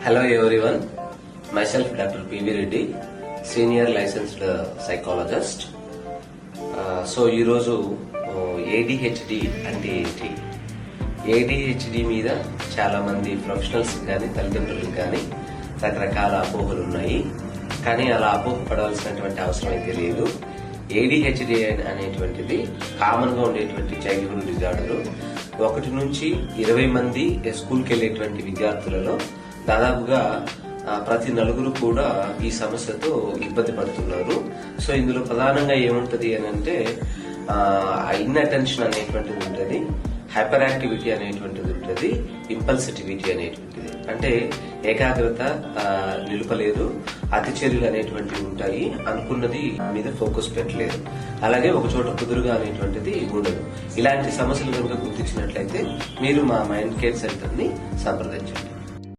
Hello everyone, myself Dr. P.V. Reddy, Senior Licensed Psychologist. So ఈరోజు ADHD అంటే ఏంటి, ADHD మీద చాలా మంది ప్రొఫెషనల్స్ కానీ తల్లిదండ్రులకు కానీ రకరకాల అపోహలు ఉన్నాయి. కానీ అలా అపోహపడాల్సినటువంటి అవసరం అయితే లేదు. ADHD అనేటువంటిది కామన్ గా ఉండేటువంటి చైల్డ్హుడ్ డిజార్డర్. 1 నుంచి 20 మంది స్కూల్కి వెళ్లేటువంటి విద్యార్థులలో దాదాపుగా ప్రతి నలుగురు కూడా ఈ సమస్యతో ఇబ్బంది పడుతున్నారు. సో ఇందులో ప్రధానంగా ఏముంటది అని అంటే ఇన్ అటెన్షన్ అనేటువంటిది ఉంటుంది, హైపర్ యాక్టివిటీ అనేటువంటిది ఉంటుంది, ఇంపల్సిటివిటీ అనేటువంటిది. అంటే ఏకాగ్రత నిలుపలేదు, అతి చర్యలు అనేటువంటివి ఉంటాయి, అనుకున్నది మీద ఫోకస్ పెట్టలేదు, అలాగే ఒక చోట కుదురుగా అనేటువంటిది ఉండదు. ఇలాంటి సమస్యలు కనుక గుర్తించినట్లయితే మీరు మా మైండ్ కేర్ సెంటర్ ని సంప్రదించండి.